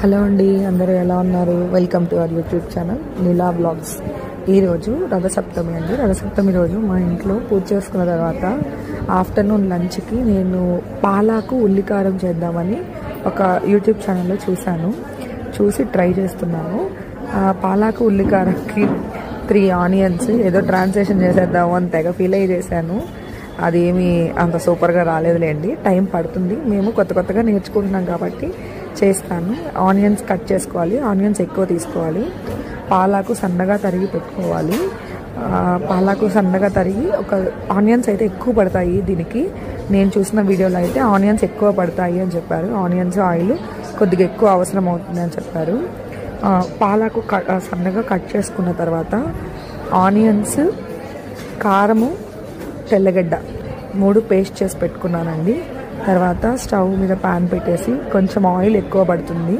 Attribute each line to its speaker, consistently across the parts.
Speaker 1: Hello అండి, అందరూ ఎలా ఉన్నారు? Welcome to our YouTube channel Neela vlogs. ఈరోజు రథసప్తమి అండి. రథసప్తమి రోజు మా ఇంట్లో పూజ చేసుకున్న తర్వాత ఆఫ్టర్నూన్ లంచ్కి నేను పాలాకు ఉల్లికారం చేద్దామని ఒక యూట్యూబ్ ఛానల్లో చూసి ట్రై చేస్తున్నాను. పాలాకు ఉల్లికారంకి 3 ఆనియన్స్ ఏదో ట్రాన్స్లేషన్ చేసేద్దాము అని తెగ ఫీల్ అయ్యి చేశాను. అదేమి అంత సూపర్గా రాలేదులేండి, టైం పడుతుంది. మేము కొత్తగా నేర్చుకుంటున్నాం కాబట్టి చేస్తాను. ఆనియన్స్ కట్ చేసుకోవాలి, ఆనియన్స్ ఎక్కువ తీసుకోవాలి. పాలాకు సన్నగా తరిగి పెట్టుకోవాలి. పాలాకు సన్నగా తరిగి ఒక ఆనియన్స్ అయితే ఎక్కువ పడతాయి దీనికి. నేను చూసిన వీడియోలో అయితే ఆనియన్స్ ఎక్కువ పడతాయి అని చెప్పారు. ఆనియన్స్ ఆయిల్ కొద్దిగా ఎక్కువ అవసరం అవుతుంది అని చెప్పారు. పాలాకు సన్నగా కట్ చేసుకున్న తర్వాత ఆనియన్స్, కారము, తెల్లగడ్డ 3 పేస్ట్ చేసి పెట్టుకున్నానండి. తర్వాత స్టవ్ మీద ప్యాన్ పెట్టేసి కొంచెం ఆయిల్ ఎక్కువ పడుతుంది,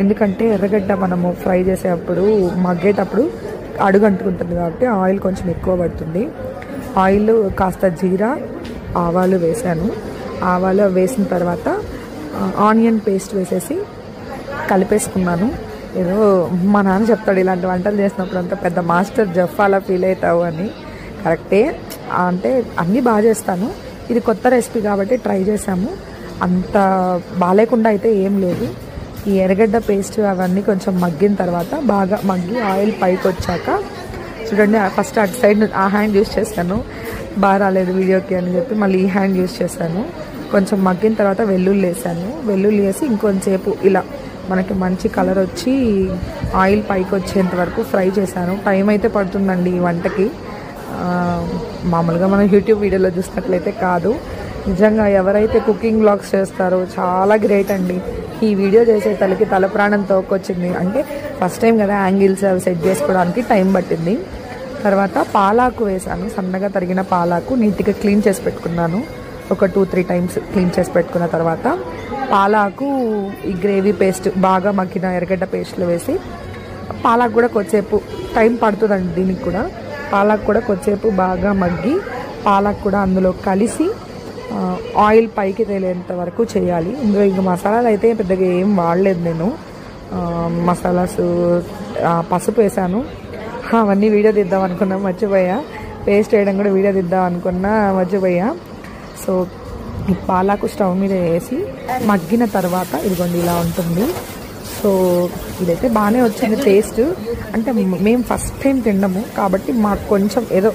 Speaker 1: ఎందుకంటే ఎర్రగడ్డ మనము ఫ్రై చేసేటప్పుడు మగ్గేటప్పుడు అడుగు అంటుకుంటుంది కాబట్టి ఆయిల్ కొంచెం ఎక్కువ పడుతుంది. ఆయిల్ కాస్త జీరా, ఆవాలు వేసాను. ఆవాలు వేసిన తర్వాత ఆనియన్ పేస్ట్ వేసేసి కలిపేసుకున్నాను. ఏదో మా నాన్న చెప్తాడు, ఇలాంటి వంటలు చేసినప్పుడు అంతా పెద్ద మాస్టర్ జెఫ్ అలా ఫీల్ అవుతావు అని. కరెక్టే, అంటే అన్నీ బాగా చేస్తాను. ఇది కొత్త రెసిపీ కాబట్టి ట్రై చేసాము. అంత బాగాలేకుండా అయితే ఏం లేదు. ఈ ఎర్రగడ్డ పేస్ట్ అవన్నీ కొంచెం మగ్గిన తర్వాత బాగా మగ్గి ఆయిల్ పైకి వచ్చాక చూడండి, ఫస్ట్ అటు సైడ్ ఆ హ్యాండ్ యూస్ చేశాను, బాగా రాలేదు వీడియోకి అని చెప్పి మళ్ళీ ఈ హ్యాండ్ యూస్ చేశాను. కొంచెం మగ్గిన తర్వాత వెల్లుల్లి వేసాను. వెల్లుల్లి వేసి ఇంకొంచెంసేపు ఇలా మనకి మంచి కలర్ వచ్చి ఆయిల్ పైకి వచ్చేంత వరకు ఫ్రై చేశాను. టైం అయితే పడుతుందండి ఈ వంటకి. మామూలుగా మనం యూట్యూబ్ వీడియోలో చూసినట్లయితే కాదు. నిజంగా ఎవరైతే కుకింగ్ వ్లాగ్స్ చేస్తారో చాలా గ్రేట్ అండి. ఈ వీడియో చేసే తలకి తల ప్రాణం తోకొచ్చింది. అంటే ఫస్ట్ టైం కదా, యాంగిల్స్ అవి సెట్ చేసుకోవడానికి టైం పట్టింది. తర్వాత పాలాకు వేసాను. సన్నగా తరిగిన పాలాకు నీట్గా క్లీన్ చేసి పెట్టుకున్నాను. ఒక 2-3 టైమ్స్ క్లీన్ చేసి పెట్టుకున్న తర్వాత పాలాకు ఈ గ్రేవీ పేస్ట్ బాగా మగ్గిన ఎర్రగడ్డ పేస్ట్లో వేసి, పాలాకు కూడా కొద్దిసేపు టైం పడుతుందండి దీనికి కూడా. పాలాకు కూడా కొద్దిసేపు బాగా మగ్గి పాలాకు కూడా అందులో కలిసి ఆయిల్ పైకి తేలేంత వరకు చేయాలి. ఇందులో ఇంకా మసాలాలు అయితే పెద్దగా ఏం వాడలేదు నేను. మసాలాస్, పసుపు వేసాను. అవన్నీ వీడియో తీద్దాం అనుకున్నా, మర్చిపోయా. పేస్ట్ వేయడం కూడా వీడియో తీద్దాం అనుకున్నా, మర్చిపోయా. సో ఈ పాలాకు స్టవ్ మీద వేసి మగ్గిన తర్వాత ఇదిగోండి ఇలా ఉంటుంది. సో ఇదైతే బాగానే వచ్చింది టేస్ట్. అంటే మేము ఫస్ట్ టైం తినడము కాబట్టి మాకు కొంచెం ఏదో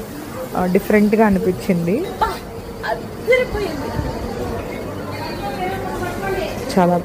Speaker 1: డిఫరెంట్గా అనిపించింది. చాలా